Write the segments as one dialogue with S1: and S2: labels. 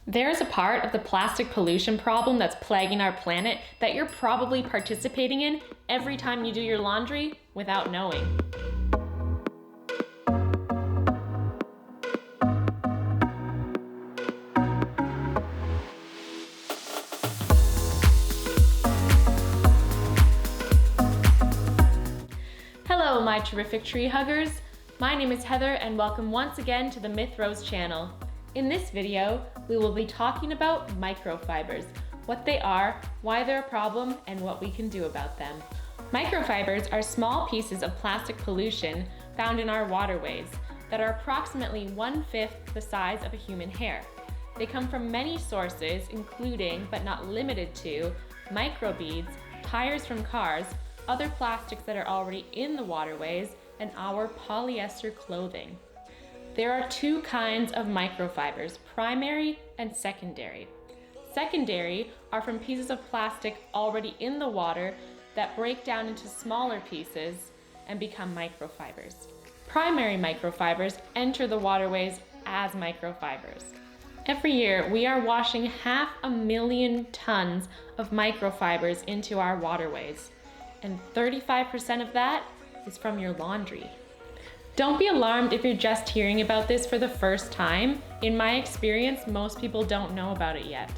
S1: There is a part of the plastic pollution problem that's plaguing our planet that you're probably participating in every time you do your laundry without knowing. Hello, my terrific tree huggers. My name is Heather and welcome once again to the Myth Rose channel. In this video, we will be talking about microfibers, what they are, why they're a problem, and what we can do about them. Microfibers are small pieces of plastic pollution found in our waterways that are approximately 1/5 the size of a human hair. They come from many sources, including, but not limited to, microbeads, tires from cars, other plastics that are already in the waterways, and our polyester clothing. There are two kinds of microfibers, primary and secondary. Secondary are from pieces of plastic already in the water that break down into smaller pieces and become microfibers. Primary microfibers enter the waterways as microfibers. Every year, we are washing 500,000 tons of microfibers into our waterways, and 35% of that is from your laundry. Don't be alarmed if you're just hearing about this for the first time. In my experience, most people don't know about it yet.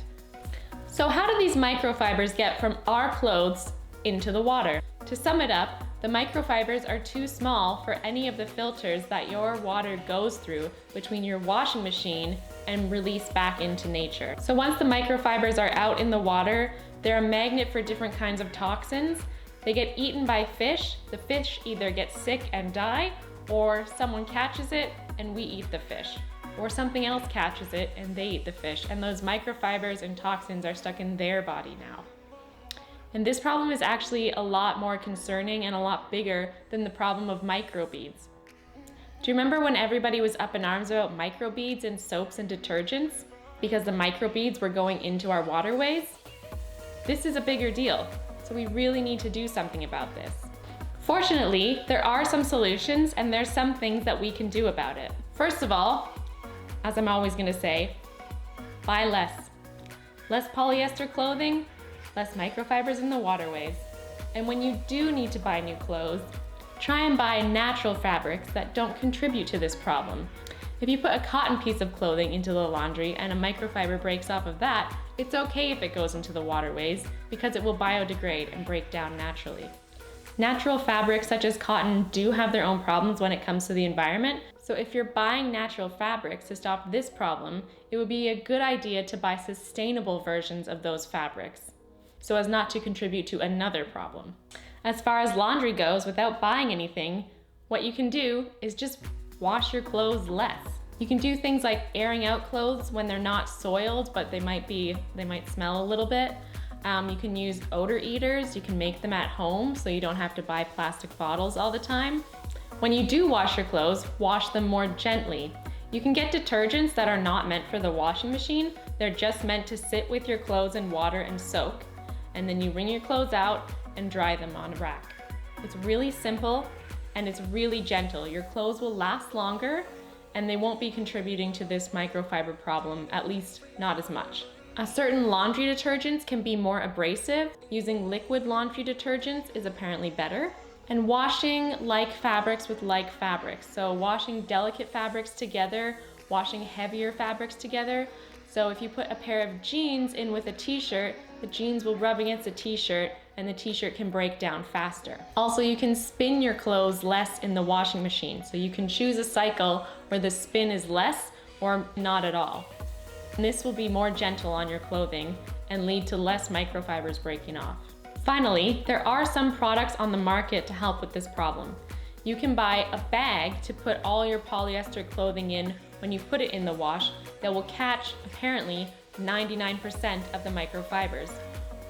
S1: So how do these microfibers get from our clothes into the water? To sum it up, the microfibers are too small for any of the filters that your water goes through between your washing machine and release back into nature. So once the microfibers are out in the water, they're a magnet for different kinds of toxins. They get eaten by fish. The fish either get sick and die, or someone catches it and we eat the fish. Or something else catches it and they eat the fish, and those microfibers and toxins are stuck in their body now. And this problem is actually a lot more concerning and a lot bigger than the problem of microbeads. Do you remember when everybody was up in arms about microbeads in soaps and detergents? Because the microbeads were going into our waterways? This is a bigger deal, so we really need to do something about this. Fortunately, there are some solutions and there's some things that we can do about it. First of all, as I'm always gonna say, buy less. Less polyester clothing, less microfibers in the waterways. And when you do need to buy new clothes, try and buy natural fabrics that don't contribute to this problem. If you put a cotton piece of clothing into the laundry and a microfiber breaks off of that, it's okay if it goes into the waterways because it will biodegrade and break down naturally. Natural fabrics such as cotton do have their own problems when it comes to the environment, so if you're buying natural fabrics to stop this problem, it would be a good idea to buy sustainable versions of those fabrics, so as not to contribute to another problem. As far as laundry goes, without buying anything, what you can do is just wash your clothes less. You can do things like airing out clothes when they're not soiled, but they might smell a little bit. You can use odor eaters. You can make them at home so you don't have to buy plastic bottles all the time. When you do wash your clothes, wash them more gently. You can get detergents that are not meant for the washing machine. They're just meant to sit with your clothes in water and soak. And then you wring your clothes out and dry them on a rack. It's really simple and it's really gentle. Your clothes will last longer and they won't be contributing to this microfiber problem, at least not as much. Certain laundry detergents can be more abrasive. Using liquid laundry detergents is apparently better. And washing like fabrics with like fabrics. So washing delicate fabrics together, washing heavier fabrics together. So if you put a pair of jeans in with a t-shirt, the jeans will rub against the t-shirt and the t-shirt can break down faster. Also, you can spin your clothes less in the washing machine. So you can choose a cycle where the spin is less or not at all. And this will be more gentle on your clothing and lead to less microfibers breaking off. Finally, there are some products on the market to help with this problem. You can buy a bag to put all your polyester clothing in when you put it in the wash that will catch, apparently, 99% of the microfibers.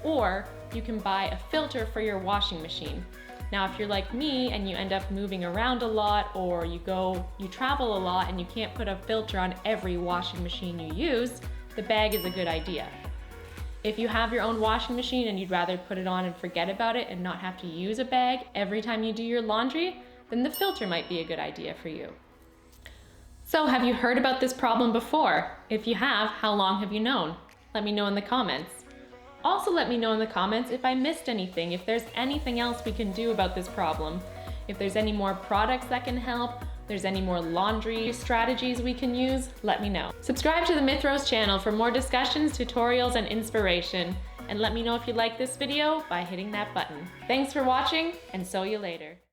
S1: Or you can buy a filter for your washing machine. Now, if you're like me and you end up moving around a lot or you travel a lot and you can't put a filter on every washing machine you use, the bag is a good idea. If you have your own washing machine and you'd rather put it on and forget about it and not have to use a bag every time you do your laundry, then the filter might be a good idea for you. So have you heard about this problem before? If you have, how long have you known? Let me know in the comments. Also let me know in the comments if I missed anything, if there's anything else we can do about this problem. If there's any more products that can help, there's any more laundry strategies we can use, let me know. Subscribe to the Mythros channel for more discussions, tutorials, and inspiration. And let me know if you like this video by hitting that button. Thanks for watching, and see you later.